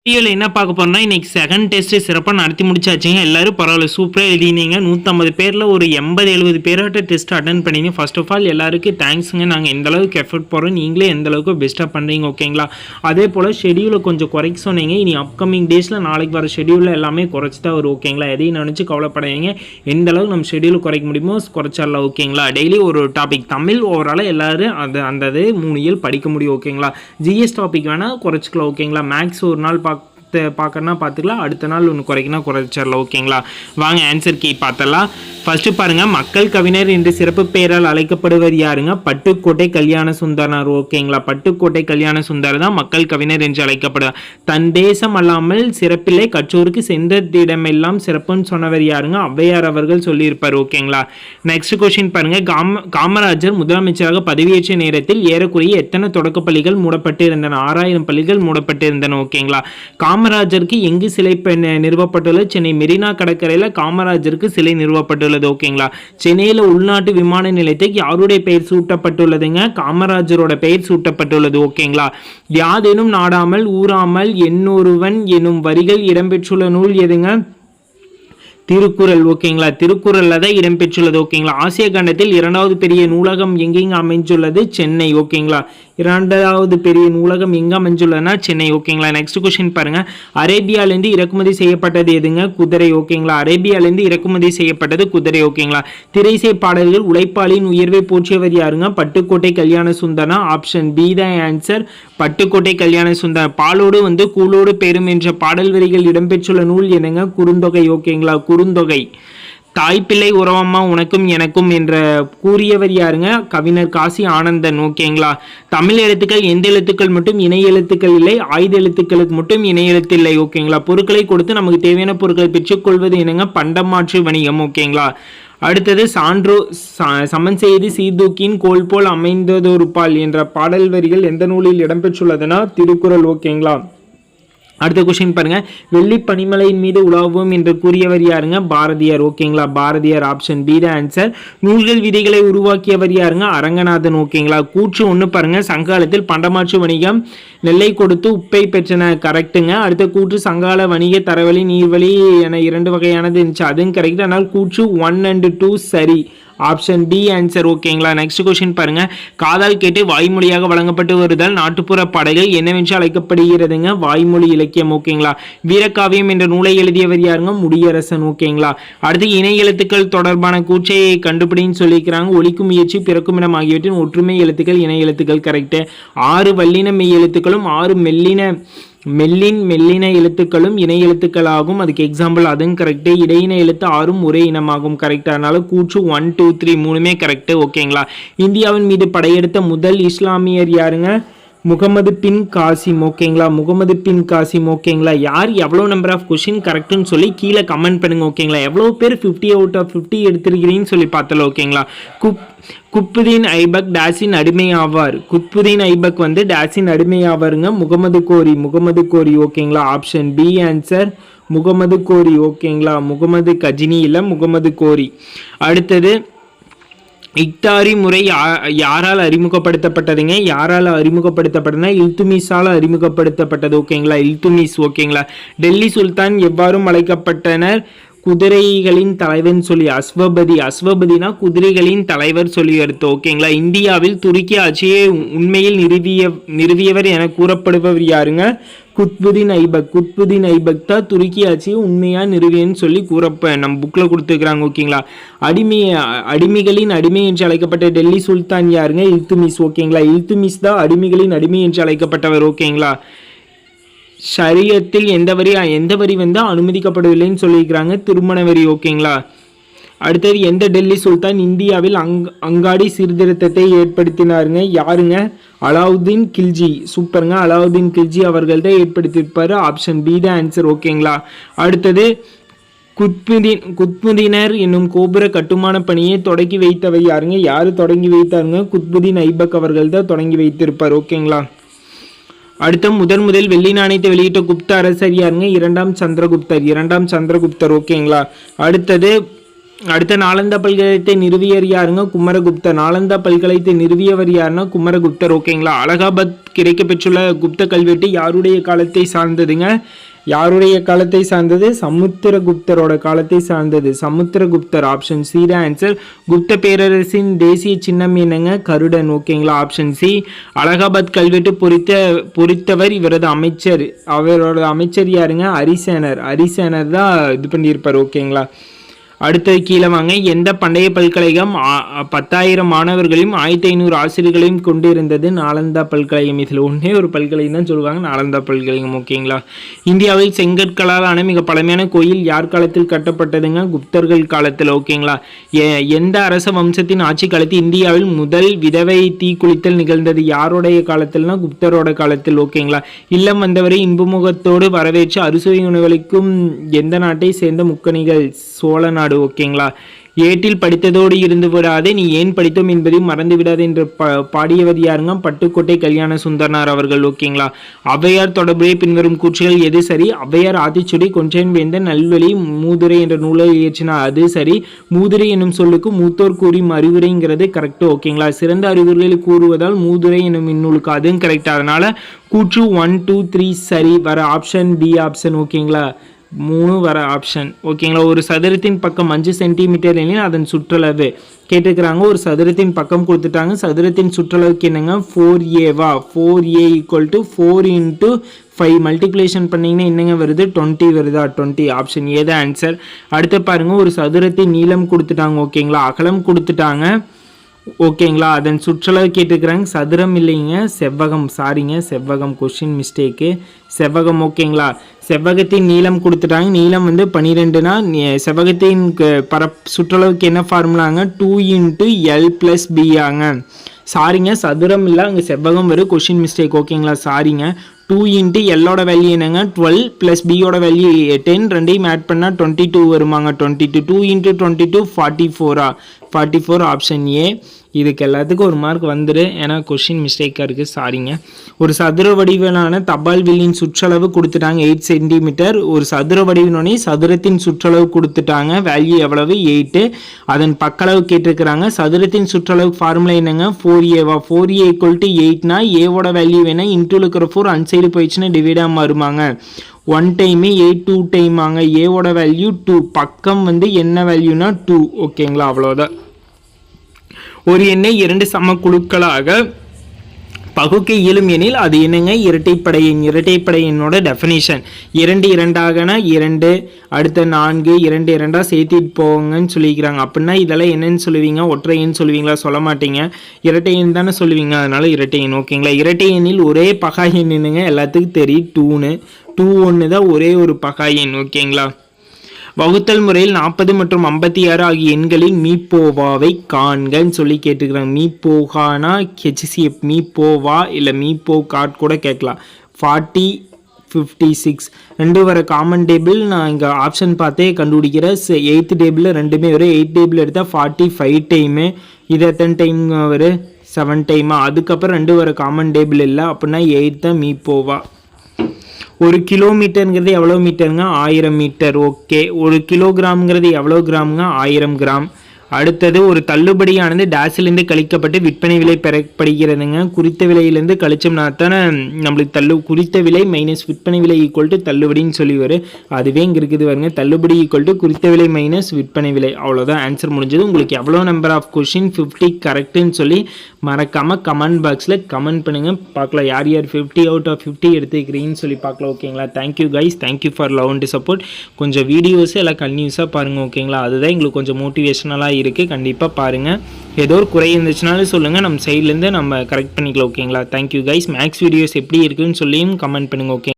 வீடியோவில் என்ன பார்க்க போறோம்னா இன்னைக்கு செகண்ட் டெஸ்ட் சிறப்பாக நடத்தி முடிச்சாச்சுங்க. எல்லாரும் பரவாயில்ல சூப்பராக எழுதினீங்க. 150 பேரில் ஒரு 80-70 பேராட்ட டெஸ்ட் அட்டன் பண்ணிங்க. ஃபர்ஸ்ட் ஆஃப் ஆல் எல்லாருக்கும் தேங்க்ஸுங்க. நாங்கள் எந்த அளவுக்கு எஃபர்ட் போகிறோம், நீங்களே எந்த அளவுக்கு பெஸ்ட்டாக பண்ணுறீங்க, ஓகேங்களா? அதே போல் ஷெடியூலை கொஞ்சம் குறைக்க சொன்னீங்க. இனி அப்கமிங் டேஸில் நாளைக்கு வர ஷெடியூலில் எல்லாமே குறைச்சி தான் வரும், ஓகேங்களா? எதையும் நினச்சி கவலைப்படாதீங்க. எந்த அளவுக்கு நம்ம ஷெடியூல் குறைக்க முடியுமோ குறைச்சிடலாம், ஓகேங்களா? டெய்லி ஒரு டாபிக் தமிழ் ஓவரால் எல்லாரும் அந்த 3 இயல் படிக்க முடியும், ஓகேங்களா? ஜிஎஸ் டாபிக் வேணால் குறைச்சிக்கலாம், ஓகேங்களா? மேக்ஸ் ஒரு நாள் பார்க்கறனா பார்த்துக்கலாம், அடுத்த நாள் ஒன்று குறைக்கணும் குறைச்சிடலாம், ஓகேங்களா? வாங்க ஆன்சர் கீ பார்த்தலாம். ஃபர்ஸ்ட் பாருங்க, மக்கள் கவிஞர் என்று சிறப்பு பெயரால் அழைக்கப்படுவர் யாருங்க? பட்டுக்கோட்டை கல்யாண சுந்தரனார், ஓகேங்களா? பட்டுக்கோட்டை கல்யாண சுந்தர் தான் மக்கள் கவிஞர் என்று அழைக்கப்படுவார். தன் தேசம் அல்லாமல் சிறப்பில்லை, கற்றோருக்கு சென்றதிடமெல்லாம் சிறப்புன்னு சொன்னவர் யாருங்க? ஔவையார் அவர்கள் சொல்லியிருப்பார், ஓகேங்களா? நெக்ஸ்ட் கொஸ்டின் பாருங்க, காமராஜர் முதலமைச்சராக பதவியேற்ற நேரத்தில் ஏறக்குறைய எத்தனை தொடக்க பள்ளிகள் மூடப்பட்டு இருந்தன? 6000 பள்ளிகள் மூடப்பட்டு இருந்தன, ஓகேங்களா? காமராஜருக்கு எங்கு சிலை நிறுவப்பட்டுள்ளது? சென்னை மெரினா கடற்கரையில் காமராஜருக்கு சிலை நிறுவப்பட்டுள்ளது, ஓகேங்களா? சென்னையில் உள்நாட்டு விமான நிலையத்துக்கு யாருடைய பெயர் சூட்டப்பட்டுள்ளதுங்க? காமராஜரோட பெயர் சூட்டப்பட்டுள்ளது, ஓகேங்களா? யாதேனும் நாடாமல் ஊராமல் என்னொருவன் எனும் வரிகள் இடம்பெற்றுள்ள நூல் எதுங்க? திருக்குறள், ஓகேங்களா? திருக்குறள்ல தான் இடம்பெற்றுள்ளது, ஓகேங்களா? ஆசிய கண்டத்தில் 2வது பெரிய நூலகம் எங்கெங்க அமைஞ்சுள்ளது? சென்னை, ஓகேங்களா? 2வது பெரிய நூலகம் எங்க அமைஞ்சுள்ளதுன்னா சென்னை, ஓகேங்களா? நெக்ஸ்ட் கொஸ்டின் பாருங்க, அரேபியாவிலிருந்து இறக்குமதி செய்யப்பட்டது எதுங்க? குதிரை, ஓகேங்களா? அரேபியாவிலிருந்து இறக்குமதி செய்யப்பட்டது குதிரை, ஓகேங்களா? திரைசை பாடல்கள் உழைப்பாளின் உயர்வை போற்றியவர் யாருங்க? பட்டுக்கோட்டை கல்யாண சுந்தரனா? ஆப்ஷன் பி தான் ஆன்சர், பட்டுக்கோட்டை கல்யாண சுந்தரம். பாலோடு கூலோடு பெரும் என்ற பாடல் வரிகள் இடம்பெற்றுள்ள நூல் என்னங்க? குறுந்தொகை, ஓகேங்களா? குறுந்தொகை. தாய்ப்பிள்ளை உறவம்மா உனக்கும் எனக்கும் என்ற கூறியவர் யாருங்க? கவிஞர் காசி ஆனந்தன், ஓகேங்களா? தமிழ் எழுத்துக்கள் எந்த எழுத்துக்கள் மட்டும் இணை எழுத்துக்கள் இல்லை, ஆயுத எழுத்துக்களுக்கு மட்டும் இணை எழுத்து இல்லை, ஓகேங்களா? பொருட்களை கொடுத்து நமக்கு தேவையான பொருட்களை பெற்றுக்கொள்வது என்னங்க? பண்டமாற்று வணிகம், ஓகேங்களா? அடுத்தது சமன் செய்து சீர்தூக்கின் கோல் போல் அமைந்ததொரு பால் என்ற பாடல் வரிகள் எந்த நூலில் இடம்பெற்றுள்ளதுன்னா திருக்குறள், ஓகேங்களா? அடுத்த கொஸ்டின் பாருங்க, வெள்ளி பனிமலையின் மீது உலாவுவோம் என்று கூறியவர் யாருங்க? பாரதியார், ஓகேங்களா? பாரதியார், ஆப்ஷன் பி தான் ஆன்சர். நூல்கள் விதிகளை உருவாக்கியவர் யாருங்க? அரங்கநாதன், ஓகேங்களா? கூற்று 1 பாருங்க, சங்ககாலத்தில் பண்டமாற்று வணிகம் நெல்லை கொடுத்து உப்பை பெற்றன, கரெக்டுங்க. அடுத்த கூற்று சங்ககால வணிக தரவழி நீர்வழி என 2 வகையானது இருந்துச்சு, அதுவும் கரெக்ட். ஆனால் கூற்று 1 and 2 சரி, ஆப்ஷன் பி ஆன்சர், ஓகேங்களா? நெக்ஸ்ட் கொஸ்டின் பாருங்க, காதால் கேட்டு வாய்மொழியாக வழங்கப்பட்டு வருதல் நாட்டுப்புற பாடல்கள் என்னவென்று அழைக்கப்படுகிறதுங்க? வாய்மொழி இலக்கியம், ஓகேங்களா? வீரகாவியம் என்ற நூலை எழுதியவர் யாருங்க? முடியரசன், ஓகேங்களா? அடுத்து இணை எழுத்துக்கள் தொடர்பான கூற்றை கண்டுபிடின்னு சொல்லிக்கிறாங்க. ஒலிக்கும் முயற்சி பிறக்கும் இடம் ஆகியவற்றின் ஒற்றுமை எழுத்துக்கள் இணை எழுத்துக்கள், கரெக்ட். 6 வல்லின மெய் எழுத்துக்களும் 6 மெல்லின எழுத்துக்களும் இணை எழுத்துக்களாகும், அதுக்கு எக்ஸாம்பிள், அதுவும் கரெக்ட். இடையின எழுத்து 6 ஒரே இனமாகும், கரெக்ட். அதனால கூற்று 1, 2, 3 3மே கரெக்ட், ஓகேங்களா? இந்தியாவின் மீது படையெடுத்த முதல் இஸ்லாமியர் யாருங்க? முகமது பின் காசிம், ஓகேங்களா? முகமது பின் காசிம், ஓகேங்களா? யார் எவ்வளோ நம்பர் ஆஃப் கொஸ்டின் கரெக்டுன்னு சொல்லி கீழே கமெண்ட் பண்ணுங்க, ஓகேங்களா? எவ்வளோ பேர் 50 out of 50 எடுத்திருக்கிறீங்கன்னு சொல்லி பார்த்தல, ஓகேங்களா? குத்புதீன் ஐபக் டேஸின் அடிமை ஆவார். குத்புதீன் ஐபக் டேஸின் அடிமை ஆவாருங்க? முகமது கோரி, ஓகேங்களா? ஆப்ஷன் பி ஆன்சர், முகமது கோரி, ஓகேங்களா? முகமது கஜினி இல்லை, முகமது கோரி. அடுத்தது இக்தாரி முறை யாரால் அறிமுகப்படுத்தப்பட்டதுங்க? யாரால் அறிமுகப்படுத்தப்பட்டதுன்னா இல்துமிஸால் அறிமுகப்படுத்தப்பட்டது, ஓகேங்களா? இல்துமிஸ், ஓகேங்களா? டெல்லி சுல்தான் எவ்வாறு அழைக்கப்பட்டனர்? குதிரைகளின் தலைவன் சொல்லி அஸ்வபதினா குதிரைகளின் தலைவர் சொல்லி எடுத்து, ஓகேங்களா? இந்தியாவில் துருக்கி ஆட்சியை உண்மையில் நிறுவியவர் என கூறப்படுபவர் யாருங்க? குத்புதீன் ஐபக் தான் துருக்கி ஆட்சியை உண்மையா நிறுவியன்னு சொல்லி நம்ம புக்ல கொடுத்துருக்காங்க, ஓகேங்களா? அடிமைகளின் அடிமை என்று அழைக்கப்பட்ட டெல்லி சுல்தான் யாருங்க? இல்துமிஸ், ஓகேங்களா? இல்துமிஸ் தான் அடிமைகளின் அடிமை என்று அழைக்கப்பட்டவர், ஓகேங்களா? ஷரியத்தில் எந்த வரி அனுமதிக்கப்படவில்லைன்னு சொல்லியிருக்கிறாங்க? திருமண வரி, ஓகேங்களா? அடுத்தது எந்த டெல்லி சுல்தான் இந்தியாவில் அங்காடி சீர்திருத்தத்தை ஏற்படுத்தினாருங்க? யாருங்க? அலாவுதீன் கில்ஜி, சூப்பருங்க. அலாவுதீன் கில்ஜி அவர்கள் தான் ஏற்படுத்தியிருப்பாரு, ஆப்ஷன் பி தான் ஆன்சர், ஓகேங்களா? அடுத்தது குத்புதீனர் என்னும் கோபுர கட்டுமான பணியை தொடங்கி வைத்தவர் யாருங்க? யாரு தொடங்கி வைத்தாருங்க? குத்புதீன் ஐபக் அவர்கள் தான் தொடங்கி வைத்திருப்பார், ஓகேங்களா? அடுத்த முதல் வெள்ளி நாணயத்தை வெளியிட்ட குப்த அரசர் யாருங்க? 2ஆம் சந்திரகுப்தர், ஓகேங்களா? அடுத்தது அடுத்த நாலந்தா பல்கலைக்கழகத்தை நிறுவியவர் யாருங்க? குமரகுப்தர். நாலந்தா பல்கலைக்கழகத்தை நிறுவியவர் யாருன்னா குமரகுப்தர். ஓகேங்களா. அலகாபாத் கிடைக்கப்பெற்றுள்ள குப்த கல்வெட்டு யாருடைய காலத்தை சார்ந்ததுங்க? யாருடைய காலத்தை சார்ந்தது? சமுத்திரகுப்தரோட காலத்தை சார்ந்தது. சமுத்திரகுப்தர். ஆப்ஷன் சி தான் ஆன்சர். குப்த பேரரசின் தேசிய சின்னம் என்னங்க? கருடன். ஓகேங்களா. Option C. அலகாபாத் கல்வெட்டு பொறித்தவர் இவரது அமைச்சர். அவரோட அமைச்சர் யாருங்க? அரிசேனர். அரிசேனர் தான் இது பண்ணியிருப்பார். ஓகேங்களா. அடுத்தது கீழே வாங்க. எந்த பண்டைய பல்கலைக்கழகம் 10,000 மாணவர்களையும் 1500 ஆசிரியர்களையும் கொண்டு இருந்தது? நாலந்தா பல்கலைக்கழகம். இதில் ஒன்றே ஒரு பல்கலைக்கழகம் தான் சொல்லுவாங்க, நாலந்தா பல்கலைக்கழகம். ஓகேங்களா. இந்தியாவில் செங்கற்களால் ஆன மிக பழமையான கோயில் யார் காலத்தில் கட்டப்பட்டதுங்க? குப்தர்கள் காலத்தில். ஓகேங்களா. எந்த அரச வம்சத்தின் ஆட்சி காலத்தில் இந்தியாவில் முதல் விதவை தீக்குளித்தல் நிகழ்ந்தது? யாருடைய காலத்தில்னா குப்தரோட காலத்தில். ஓகேங்களா. இல்லம் வந்தவரை இன்பமுகத்தோடு வரவேற்று அறுசுவை உணவளிக்கும் எந்த நாட்டை சேர்ந்த முக்கணிகள்? சோழ நாடு. ஓகேங்களா. ஏட்டில் படித்ததோடு இருந்து விடாதே, நீ ஏன் படித்தோம் என்பதையும் மறந்து விடாதே என்று பாடியவர் யாருங்க? பட்டுக்கோட்டை கல்யாண சுந்தரனார் அவர்கள். ஓகேங்களா. ஔவையார் தொடர்புடைய பின்வரும் கூற்றுகள் எது சரி? ஔவையார் ஆத்திச்சுடி கொன்றேன் வேந்த நல்வழி மூதுரை என்ற நூலை இயற்றினார். அது சரி. மூதுரை என்னும் சொல்லுக்கு மூத்தோர் கூறும் அறிவுரைங்கிறது கரெக்ட். ஓகேங்களா. சிறந்த அறிவுரைகளை கூறுவதால் மூதுரை என்னும் இந்நூலுக்கு அதுவும் கரெக்ட். அதனால கூற்று 1, 2, 3 சரி. வர ஆப்ஷன் பி ஆப்ஷன். ஓகேங்களா. 3 வர ஆப்ஷன். ஓகேங்களா. ஒரு சதுரத்தின் பக்கம் 5 சென்டிமீட்டர் எனில் அதன் சுற்றளவு கேட்டுக்கிறாங்க. ஒரு சதுரத்தின் பக்கம் கொடுத்துட்டாங்க. சதுரத்தின் சுற்றளவுக்கு என்னங்க? 4a. 4a = 4 × 5 மல்டிப்ளிகேஷன் பண்ணிங்கன்னா என்னங்க வருது? 20 வருதா? 20. ஆப்ஷன் ஏ தான் ஆன்சர். அடுத்து பாருங்க. ஒரு சதுரத்தின் நீளம் கொடுத்துட்டாங்க. ஓகேங்களா. அகலம் கொடுத்துட்டாங்க. ஓகேங்களா. அதன் சுற்றளவு கேட்டுக்கிறாங்க. சதுரம் இல்லைங்க, செவ்வகம். சாரிங்க, செவ்வகம். Question mistake. செவ்வகம். ஓகேங்களா. செவ்வகத்தின் நீளம் கொடுத்துட்டாங்க. நீளம் வந்து 12னா செவ்வகத்தின் சுற்றளவுக்கு என்ன ஃபார்முலாங்க? 2 × L + B ஆங்க. சாரிங்க, சதுரம் இல்லை, அங்கே செவ்வகம் வரும். Question mistake. ஓகேங்களா. சாரிங்க. 2 × L வேல்யூ என்னங்க? 12 + B வேல்யூ 10. ரெண்டையும் ஆட் பண்ணால் 22 வருமாங்க. 22. 2 × 22 44. 44 ஆப்ஷன் ஏ. இதுக்கு எல்லாத்துக்கும் ஒரு மார்க் வந்துடு, ஏன்னா கொஸ்டின் மிஸ்டேக்காக இருக்குது. சாரிங்க. ஒரு சதுர வடிவிலான தபால் வில்லின் சுற்றளவு கொடுத்துட்டாங்க 8 சென்டிமீட்டர். ஒரு சதுர வடிவினோடனே சதுரத்தின் சுற்றளவு கொடுத்துட்டாங்க. வேல்யூ எவ்வளவு? 8. அதன் பக்களவு கேட்டிருக்கிறாங்க. சதுரத்தின் சுற்றளவு ஃபார்முலா என்னங்க? 4a. 4a = 8னா ஏவோட வேல்யூ வேணா இன்டூல இருக்கிற 4 அன்சைடு போயிடுச்சுன்னா டிவைடாக மாறுமாங்க. 1 டைம் 8 2 டைம் ஆங்க. ஏவோட வேல்யூ 2. பக்கம் வந்து என்ன வேல்யூனா 2. ஓகேங்களா. அவ்வளோதான். ஒரு எண்ணை 2 சம குழுக்களாக பகுக்க இயலும் எனில் அது என்னங்க? இரட்டைப்படை எண். இரட்டைப்படை எண்ணோட டெஃபினிஷன் 2 2 2, அடுத்த 4 2 2 சேர்த்திட்டு போங்கன்னு சொல்லிக்கிறாங்க. அப்படின்னா இதெல்லாம் என்னன்னு சொல்லுவீங்க? ஒற்றை எண் சொல்லுவீங்களா? சொல்ல மாட்டீங்க. இரட்டை எண் தானே சொல்லுவீங்க, அதனால இரட்டை எண். ஓகேங்களா. இரட்டை எண்ணில் ஒரே பகா எண் என்னங்க? எல்லாத்துக்கும் தெரியும், 2ன்னு. 2 1 தான் ஒரே ஒரு பகா எண். ஓகேங்களா. வகுத்தல் முறையில் 40 மற்றும் 56 ஆகிய எண்களில் மீப்போவாவை காண்கன்னு சொல்லி கேட்டுக்கிறாங்க. மீப்போகானா HCF மீப்போவா இல்லை மீப்போ காட் கூட கேட்கலாம். 40 56 ரெண்டு வர காமன் டேபிள் நான் இங்கே ஆப்ஷன் பார்த்தே கண்டுபிடிக்கிறேன். 8th டேபிளில் ரெண்டுமே வரும். 8th டேபிள் எடுத்தால் 45 டைமு. இது எத்தனை டைம் வரும்? 7 டைமா. அதுக்கப்புறம் 2 வர காமன் டேபிள் இல்லை, அப்படின்னா 8 தான் மீப்போவா. ஒரு கிலோமீட்டருங்கிறது எவ்வளோ மீட்டருங்க? 1000 மீட்டர். ஓகே. ஒரு கிலோகிராம்ங்கிறது எவ்வளோ கிராமுங்க? 1000 கிராம். அடுத்தது ஒரு தள்ளுபடியானது டேஷிலிருந்து கழிக்கப்பட்டு விற்பனை விலை பெறப்படுகிறதுங்க. குறித்த விலையிலேருந்து கழிச்சோம்னா தானே நம்மளுக்கு குறித்த விலை மைனஸ் விற்பனை விலை ஈக்குவல் தள்ளுபடின்னு சொல்லி வரும். அதுவே இங்கே இருக்குது பாருங்க. தள்ளுபடி ஈக்குவல் குறித்த விலை மைனஸ் விற்பனை விலை. அவ்வளோதான் ஆன்சர் முடிஞ்சது. உங்களுக்கு எவ்வளோ நம்பர் ஆஃப் கொஷின் 50 கரெக்டுன்னு சொல்லி மறக்காமல் கமெண்ட் பாக்ஸில் கமெண்ட் பண்ணுங்கள். பார்க்கலாம் யார் யார் 50 out of 50 எடுத்துக்கிறீங்கன்னு சொல்லி பார்க்கலாம். ஓகேங்களா. Thank you guys. Thank you for love and support. கொஞ்சம் வீடியோஸு எல்லாம் கன்டினியூஸாக பாருங்கள். ஓகேங்களா. அதுதான் எங்களுக்கு கொஞ்சம் மோட்டிவேஷனலாக இருக்குது. கண்டிப்பாக பாருங்கள். ஏதோ ஒரு குறை இருந்துச்சுனாலும் சொல்லுங்கள், நம்ம சைட்லேருந்து நம்ம கரெக்ட் பண்ணிக்கலாம். ஓகேங்களா. Thank you guys. மேக்ஸ் வீடியோஸ் எப்படி இருக்குன்னு சொல்லியும் கமெண்ட் பண்ணுங்கள். ஓகே.